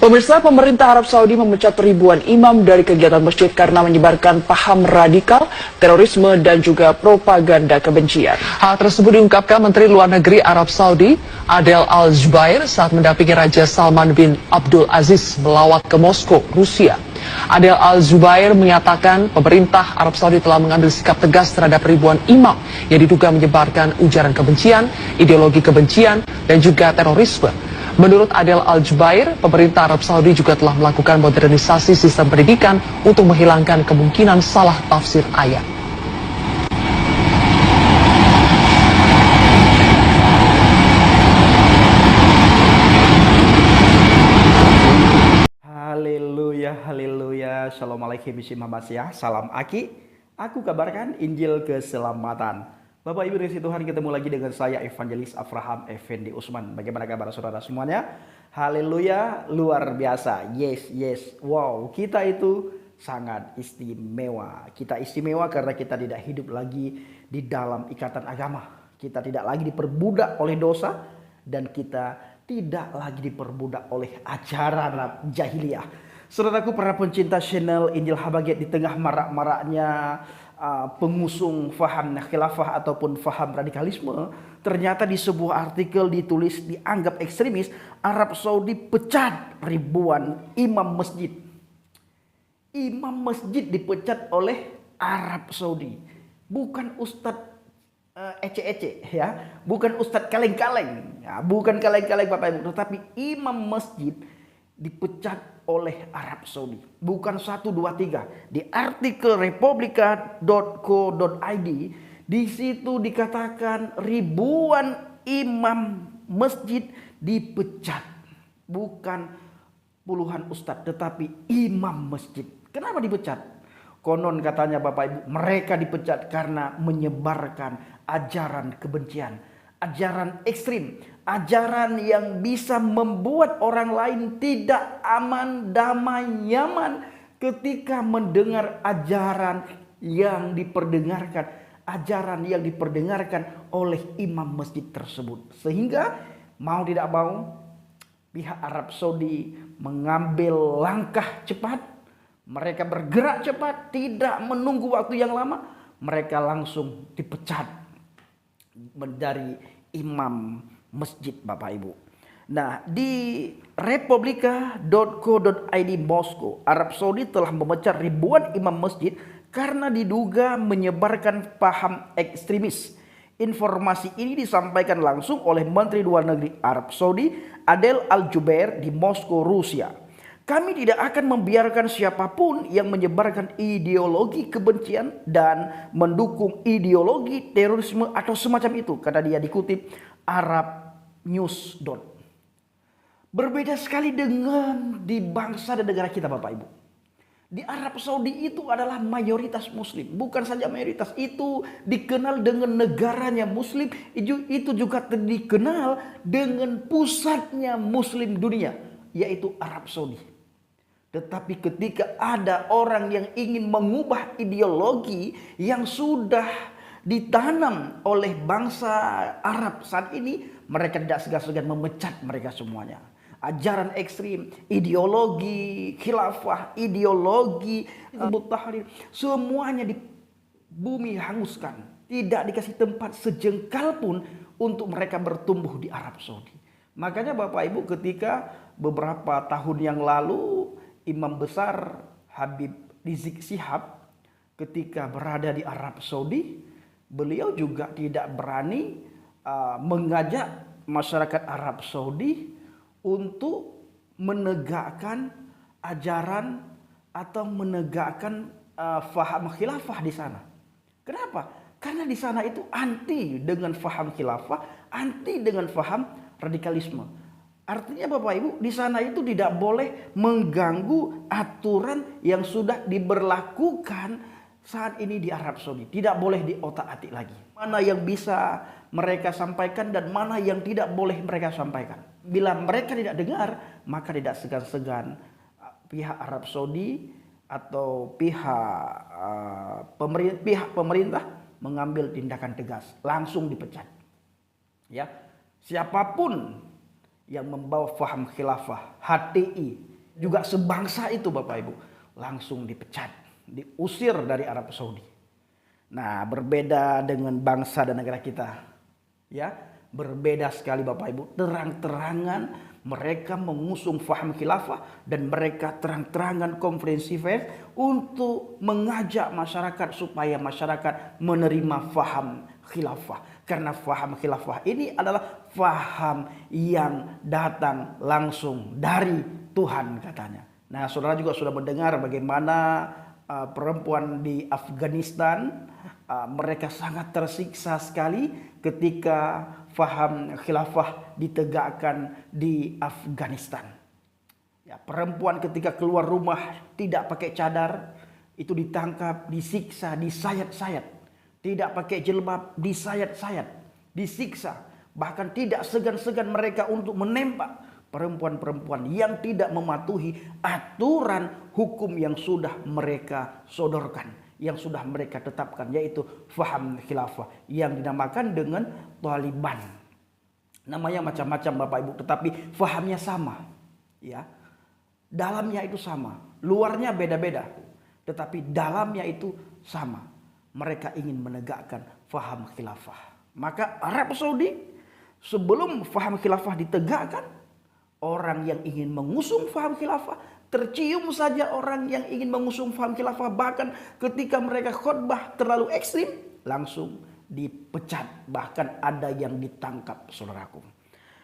Pemirsa, pemerintah Arab Saudi memecat ribuan imam dari kegiatan masjid karena menyebarkan paham radikal, terorisme, dan juga propaganda kebencian. Hal tersebut diungkapkan Menteri Luar Negeri Arab Saudi, Adel Al-Jubair, saat mendampingi Raja Salman bin Abdul Aziz melawat ke Moskow, Rusia. Adel Al-Jubair menyatakan pemerintah Arab Saudi telah mengambil sikap tegas terhadap ribuan imam yang diduga menyebarkan ujaran kebencian, ideologi kebencian, dan juga terorisme. Menurut Adel Al-Jubair, pemerintah Arab Saudi juga telah melakukan modernisasi sistem pendidikan untuk menghilangkan kemungkinan salah tafsir ayat. Haleluya, haleluya. Assalamualaikum warahmatullahi wabarakatuh. Salam Aki. Aku kabarkan Injil keselamatan. Bapak Ibu dari Tuhan, ketemu lagi dengan saya Evangelis Avraham Effendi Usman. Bagaimana kabar saudara semuanya? Haleluya, luar biasa. Yes, yes. Wow, kita itu sangat istimewa. Kita istimewa karena kita tidak hidup lagi di dalam ikatan agama. Kita tidak lagi diperbudak oleh dosa, dan kita tidak lagi diperbudak oleh ajaran jahiliyah. Saudaraku, para pencinta channel Injil Habagat, di tengah marak-maraknya pengusung faham khilafah ataupun faham radikalisme, ternyata di sebuah artikel ditulis dianggap ekstremis, Arab Saudi pecat ribuan imam masjid. Imam masjid dipecat oleh Arab Saudi. Bukan ustadz ece-ece, ya, bukan ustadz kaleng-kaleng, ya, bukan kaleng-kaleng Bapak Ibu, tetapi imam masjid dipecat oleh Arab Saudi. Bukan 1, 2, 3. Di artikel republika.co.id, di situ dikatakan ribuan imam masjid dipecat. Bukan puluhan ustadz, tetapi imam masjid. Kenapa dipecat? Konon katanya Bapak Ibu, mereka dipecat karena menyebarkan ajaran kebencian, ajaran ekstrim, ajaran yang bisa membuat orang lain tidak aman, damai, nyaman ketika mendengar ajaran yang diperdengarkan oleh imam masjid tersebut. Sehingga mau tidak mau pihak Arab Saudi mengambil langkah cepat. Mereka bergerak cepat, tidak menunggu waktu yang lama. Mereka langsung dipecat dari imam masjid, Bapak Ibu. Nah, di republika.co.id Moskow, Arab Saudi telah memecat ribuan imam masjid karena diduga menyebarkan paham ekstremis. Informasi ini disampaikan langsung oleh Menteri Luar Negeri Arab Saudi, Adel Al-Jubair, di Moskow, Rusia. Kami tidak akan membiarkan siapapun yang menyebarkan ideologi kebencian dan mendukung ideologi terorisme atau semacam itu, kata dia, dikutip Arab News. Berbeda sekali dengan di bangsa dan negara kita, Bapak Ibu. Di Arab Saudi itu adalah mayoritas muslim. Bukan saja mayoritas, itu dikenal dengan negaranya muslim, itu juga dikenal dengan pusatnya muslim dunia, yaitu Arab Saudi. Tetapi ketika ada orang yang ingin mengubah ideologi yang sudah ditanam oleh bangsa Arab saat ini, mereka tidak segan-segan memecat mereka semuanya. Ajaran ekstrim, ideologi khilafah, ideologi tahrir, semuanya di bumi hanguskan. Tidak dikasih tempat sejengkal pun untuk mereka bertumbuh di Arab Saudi. Makanya Bapak Ibu, ketika beberapa tahun yang lalu Imam besar Habib Rizik Syihab ketika berada di Arab Saudi, beliau juga tidak berani mengajak masyarakat Arab Saudi untuk menegakkan ajaran atau menegakkan faham khilafah di sana. Kenapa? Karena di sana itu anti dengan faham khilafah, anti dengan faham radikalisme. Artinya Bapak Ibu, di sana itu tidak boleh mengganggu aturan yang sudah diberlakukan saat ini di Arab Saudi. Tidak boleh diotak-atik lagi. Mana yang bisa mereka sampaikan dan mana yang tidak boleh mereka sampaikan. Bila mereka tidak dengar, maka tidak segan-segan pihak Arab Saudi atau pihak pemerintah mengambil tindakan tegas, langsung dipecat. Ya, siapapun yang membawa faham khilafah, HTI, juga sebangsa itu Bapak Ibu langsung dipecat, diusir dari Arab Saudi. Nah, berbeda dengan bangsa dan negara kita. Ya, berbeda sekali Bapak Ibu. Terang-terangan mereka mengusung faham khilafah dan mereka terang-terangan konferensi pers untuk mengajak masyarakat supaya masyarakat menerima faham khilafah. Karena faham khilafah ini adalah faham yang datang langsung dari Tuhan katanya. Nah, saudara juga sudah mendengar bagaimana perempuan di Afghanistan mereka sangat tersiksa sekali ketika faham khilafah ditegakkan di Afghanistan. Ya, perempuan ketika keluar rumah tidak pakai cadar itu ditangkap, disiksa, disayat-sayat. Tidak pakai jilbab, disayat-sayat, disiksa. Bahkan tidak segan-segan mereka untuk menembak perempuan-perempuan yang tidak mematuhi aturan hukum yang sudah mereka sodorkan, yang sudah mereka tetapkan, yaitu faham khilafah yang dinamakan dengan Taliban. Namanya macam-macam Bapak Ibu, tetapi fahamnya sama. Ya, dalamnya itu sama, luarnya beda-beda, tetapi dalamnya itu sama. Mereka ingin menegakkan faham khilafah. Maka Arab Saudi sebelum faham khilafah ditegakkan, orang yang ingin mengusung faham khilafah, tercium saja orang yang ingin mengusung faham khilafah, bahkan ketika mereka khutbah terlalu ekstrim, langsung dipecat. Bahkan ada yang ditangkap, saudaraku.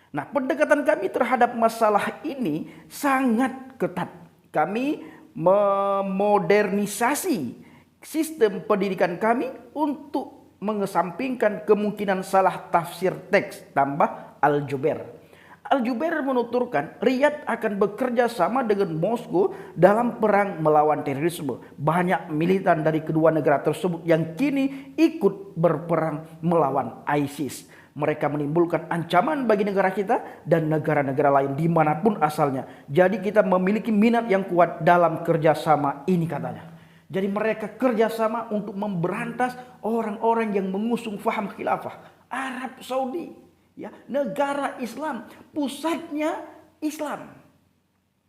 Nah, pendekatan kami terhadap masalah ini sangat ketat. Kami memodernisasi sistem pendidikan kami untuk mengesampingkan kemungkinan salah tafsir teks, tambah Al-Jubair. Al-Jubair menuturkan Riyadh akan bekerja sama dengan Moskow dalam perang melawan terorisme. Banyak militan dari kedua negara tersebut yang kini ikut berperang melawan ISIS. Mereka menimbulkan ancaman bagi negara kita dan negara-negara lain dimanapun asalnya. Jadi kita memiliki minat yang kuat dalam kerjasama ini katanya. Jadi mereka kerjasama untuk memberantas orang-orang yang mengusung faham khilafah. Arab Saudi, ya, negara Islam, pusatnya Islam.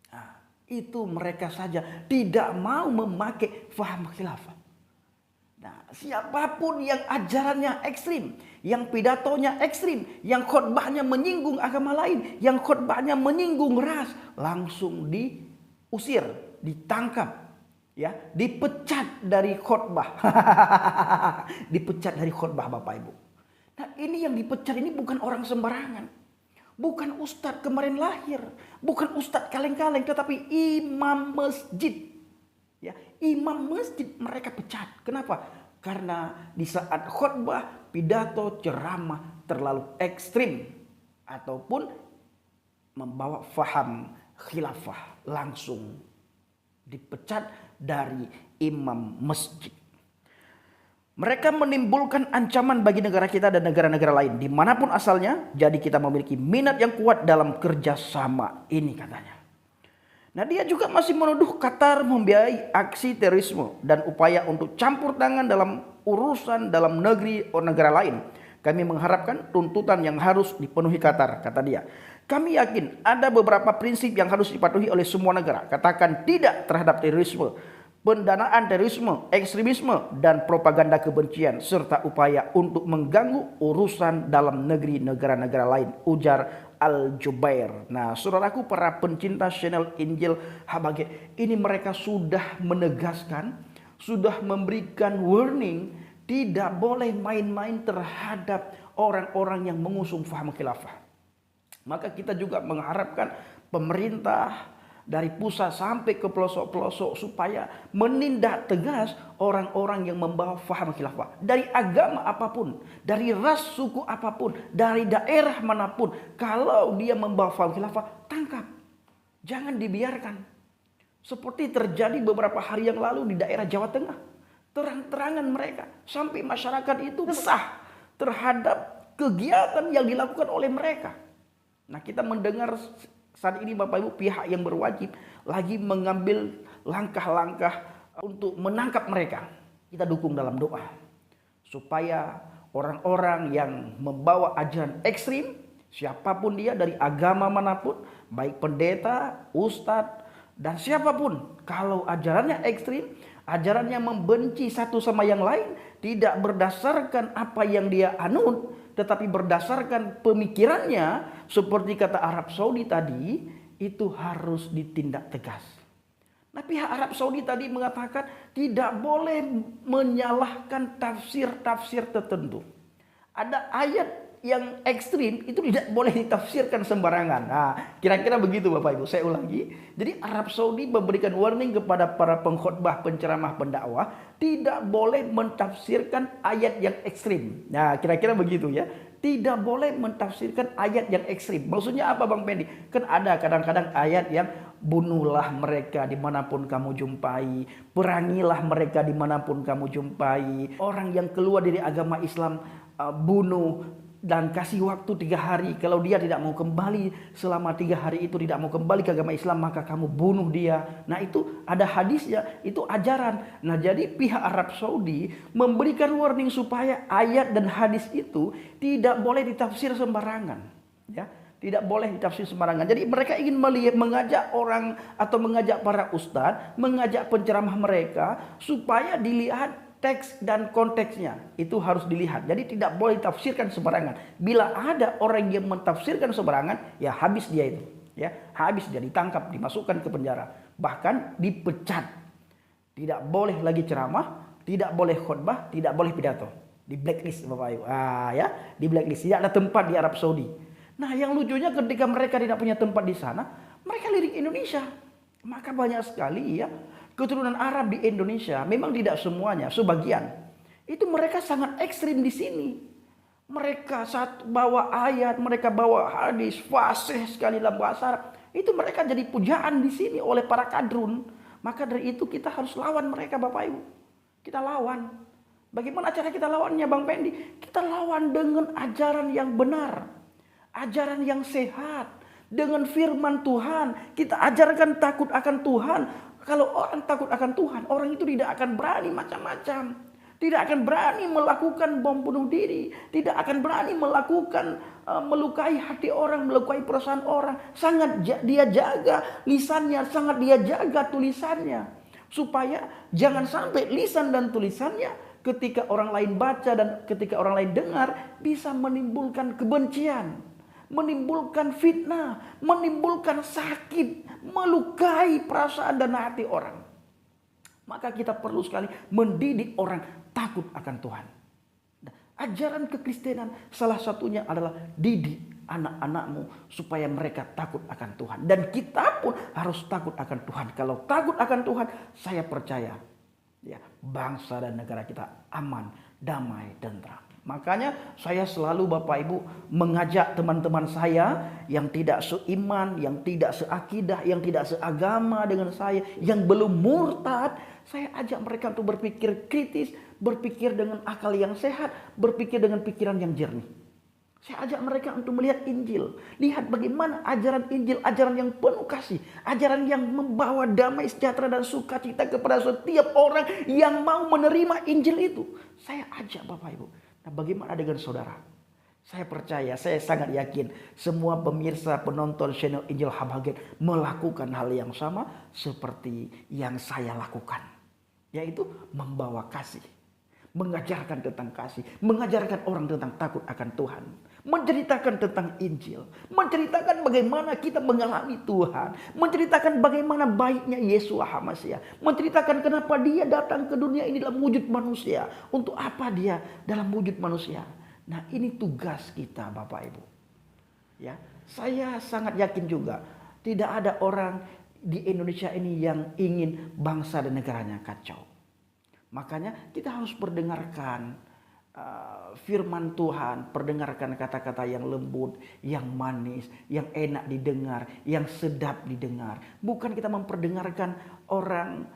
Nah, itu mereka saja tidak mau memakai faham khilafah. Nah, siapapun yang ajarannya ekstrim, yang pidatonya ekstrim, yang khotbahnya menyinggung agama lain, yang khotbahnya menyinggung ras, langsung diusir, ditangkap. Ya, dipecat dari khotbah. Dipecat dari khotbah Bapak Ibu. Nah, ini yang dipecat ini bukan orang sembarangan. Bukan ustadz kemarin lahir, bukan ustadz kaleng-kaleng, tetapi imam masjid. Ya, imam masjid mereka pecat. Kenapa? Karena di saat khotbah, pidato, ceramah terlalu ekstrim ataupun membawa faham khilafah, langsung dipecat dari imam masjid. Mereka menimbulkan ancaman bagi negara kita dan negara-negara lain dimanapun asalnya. Jadi kita memiliki minat yang kuat dalam kerjasama ini katanya. Nah, dia juga masih menuduh Qatar membiayai aksi terorisme dan upaya untuk campur tangan dalam urusan dalam negeri atau negara lain. Kami mengharapkan tuntutan yang harus dipenuhi Qatar, kata dia. Kami yakin ada beberapa prinsip yang harus dipatuhi oleh semua negara. Katakan tidak terhadap terorisme, pendanaan terorisme, ekstremisme, dan propaganda kebencian, serta upaya untuk mengganggu urusan dalam negeri negara-negara lain, ujar Al-Jubair. Nah, saudaraku, para pencinta channel Injil Habagai, ini mereka sudah menegaskan, sudah memberikan warning, tidak boleh main-main terhadap orang-orang yang mengusung faham khilafah. Maka kita juga mengharapkan pemerintah dari pusat sampai ke pelosok-pelosok supaya menindak tegas orang-orang yang membawa faham khilafah. Dari agama apapun, dari ras suku apapun, dari daerah manapun. Kalau dia membawa faham khilafah, tangkap. Jangan dibiarkan. Seperti terjadi beberapa hari yang lalu di daerah Jawa Tengah. Terang-terangan mereka. Sampai masyarakat itu resah terhadap kegiatan yang dilakukan oleh mereka. Nah, kita mendengar saat ini Bapak Ibu pihak yang berwajib lagi mengambil langkah-langkah untuk menangkap mereka. Kita dukung dalam doa supaya orang-orang yang membawa ajaran ekstrim, siapapun dia dari agama manapun, baik pendeta, ustadz, Dan siapapun kalau ajarannya ekstrim, ajarannya membenci satu sama yang lain, tidak berdasarkan apa yang dia anut, tetapi berdasarkan pemikirannya, seperti kata Arab Saudi tadi, itu harus ditindak tegas. Nah, pihak Arab Saudi tadi mengatakan tidak boleh menyalahkan tafsir-tafsir tertentu. Ada ayat yang ekstrim itu tidak boleh ditafsirkan sembarangan. Nah, kira-kira begitu Bapak Ibu. Saya ulangi. Jadi Arab Saudi memberikan warning kepada para pengkhotbah, penceramah, pendakwah, tidak boleh mentafsirkan ayat yang ekstrim. Nah, kira-kira begitu ya. Tidak boleh mentafsirkan ayat yang ekstrim. Maksudnya apa Bang Pendi? Kan ada kadang-kadang ayat yang bunuhlah mereka dimanapun kamu jumpai, perangilah mereka dimanapun kamu jumpai. Orang yang keluar dari agama Islam bunuh dan kasih waktu 3 hari. Kalau dia tidak mau kembali selama 3 hari itu, tidak mau kembali ke agama Islam, maka kamu bunuh dia. Nah, itu ada hadisnya, itu ajaran. Nah, jadi pihak Arab Saudi memberikan warning supaya ayat dan hadis itu tidak boleh ditafsir sembarangan, ya. Tidak boleh ditafsir sembarangan. Jadi mereka ingin mengajak orang atau mengajak para ustadz, mengajak penceramah mereka supaya dilihat teks dan konteksnya. Itu harus dilihat. Jadi tidak boleh ditafsirkan sembarangan. Bila ada orang yang mentafsirkan sembarangan, ya habis dia itu. Ya, habis dia, ditangkap, dimasukkan ke penjara, bahkan dipecat. Tidak boleh lagi ceramah, tidak boleh khutbah, tidak boleh pidato. Di blacklist Bapak Ibu. Ya, di blacklist. Tidak ada tempat di Arab Saudi. Nah, yang lucunya ketika mereka tidak punya tempat di sana, mereka lirik Indonesia. Maka banyak sekali ya keturunan Arab di Indonesia, memang tidak semuanya, sebagian. Itu mereka sangat ekstrim di sini. Mereka saat bawa ayat, mereka bawa hadis, fasih sekali dalam bahasa Arab. Itu mereka jadi pujaan di sini oleh para kadrun. Maka dari itu kita harus lawan mereka Bapak Ibu. Kita lawan. Bagaimana cara kita lawannya Bang Pendi? Kita lawan dengan ajaran yang benar. Ajaran yang sehat. Dengan firman Tuhan. Kita ajarkan takut akan Tuhan. Kalau orang takut akan Tuhan, orang itu tidak akan berani macam-macam. Tidak akan berani melakukan bom bunuh diri. Tidak akan berani melakukan melukai hati orang, melukai perasaan orang. Sangat dia jaga lisannya, sangat dia jaga tulisannya. Supaya jangan sampai lisan dan tulisannya ketika orang lain baca dan ketika orang lain dengar bisa menimbulkan kebencian. Menimbulkan fitnah, menimbulkan sakit, melukai perasaan dan hati orang. Maka kita perlu sekali mendidik orang takut akan Tuhan. Ajaran kekristenan salah satunya adalah didik anak-anakmu supaya mereka takut akan Tuhan. Dan kita pun harus takut akan Tuhan. Kalau takut akan Tuhan, saya percaya ya, bangsa dan negara kita aman, damai, tentram. Makanya saya selalu Bapak Ibu mengajak teman-teman saya yang tidak seiman, yang tidak seakidah, yang tidak seagama dengan saya, yang belum murtad, saya ajak mereka untuk berpikir kritis, berpikir dengan akal yang sehat, berpikir dengan pikiran yang jernih. Saya ajak mereka untuk melihat Injil, lihat bagaimana ajaran Injil, ajaran yang penuh kasih, ajaran yang membawa damai, sejahtera dan sukacita kepada setiap orang yang mau menerima Injil itu. Saya ajak Bapak Ibu. Nah, bagaimana dengan saudara? Saya percaya, saya sangat yakin semua pemirsa penonton channel Injil Habagen melakukan hal yang sama seperti yang saya lakukan. Yaitu membawa kasih. Mengajarkan tentang kasih. Mengajarkan orang tentang takut akan Tuhan. Menceritakan tentang Injil. Menceritakan bagaimana kita mengalami Tuhan. Menceritakan bagaimana baiknya Yesus HaMasiah. Menceritakan kenapa dia datang ke dunia ini dalam wujud manusia. Untuk apa dia dalam wujud manusia. Nah, ini tugas kita Bapak Ibu. Ya, saya sangat yakin juga tidak ada orang di Indonesia ini yang ingin bangsa dan negaranya kacau. Makanya kita harus mendengarkan firman Tuhan, perdengarkan kata-kata yang lembut, yang manis, yang enak didengar, yang sedap didengar. Bukan kita memperdengarkan orang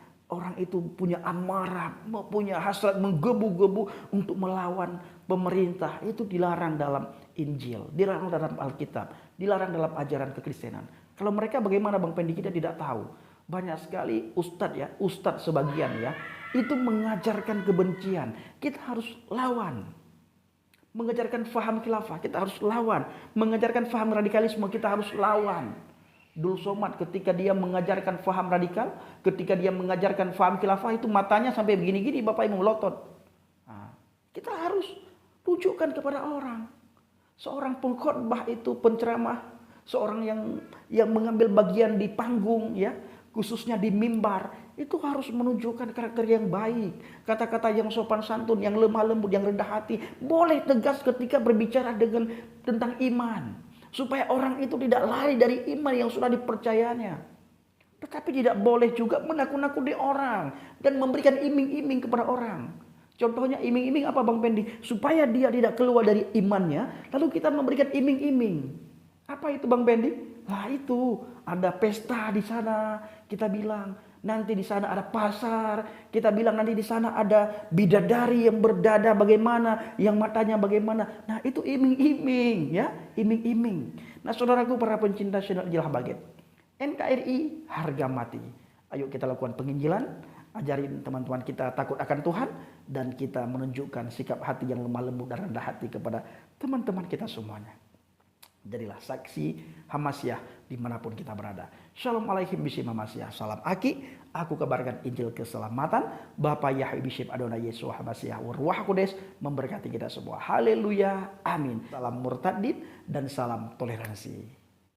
itu punya amarah, punya hasrat menggebu-gebu untuk melawan pemerintah. Itu dilarang dalam Injil, dilarang dalam Alkitab, dilarang dalam ajaran kekristenan. Kalau mereka bagaimana Bang Pendi, kita tidak tahu. Banyak sekali ustadz sebagian ya, itu mengajarkan kebencian. Kita harus lawan. Mengajarkan faham khilafah, kita harus lawan. Mengajarkan faham radikalisme, kita harus lawan. Dul Somad ketika dia mengajarkan faham radikal, ketika dia mengajarkan faham khilafah itu matanya sampai begini-gini Bapak Ibu melotot. Nah, kita harus tunjukkan kepada orang. Seorang pengkhotbah itu penceramah, seorang yang mengambil bagian di panggung ya, khususnya di mimbar, itu harus menunjukkan karakter yang baik, kata-kata yang sopan santun, yang lemah lembut, yang rendah hati. Boleh tegas ketika berbicara tentang iman, supaya orang itu tidak lari dari iman yang sudah dipercayanya. Tetapi tidak boleh juga menakut-nakuti orang dan memberikan iming-iming kepada orang. Contohnya iming-iming apa Bang Pendi? Supaya dia tidak keluar dari imannya, lalu kita memberikan iming-iming. Apa itu Bang Pendi? Nah itu, ada pesta di sana, kita bilang nanti di sana ada pasar, kita bilang nanti di sana ada bidadari yang berdada bagaimana, yang matanya bagaimana. Nah itu iming-iming ya, iming-iming. Nah saudaraku para pencinta channel Injil Habaget, NKRI harga mati. Ayo kita lakukan penginjilan, ajarin teman-teman kita takut akan Tuhan, dan kita menunjukkan sikap hati yang lemah lembut dan rendah hati kepada teman-teman kita semuanya. Jadilah saksi Hamasyah dimanapun kita berada. Shalom alaikum bisim Hamasyah. Salam Aki. Aku kabarkan Injil keselamatan. Bapak Yahya bisim Adonai Yesus Hamasyah. Ruah Kudus memberkati kita semua. Haleluya. Amin. Salam murtadin dan salam toleransi.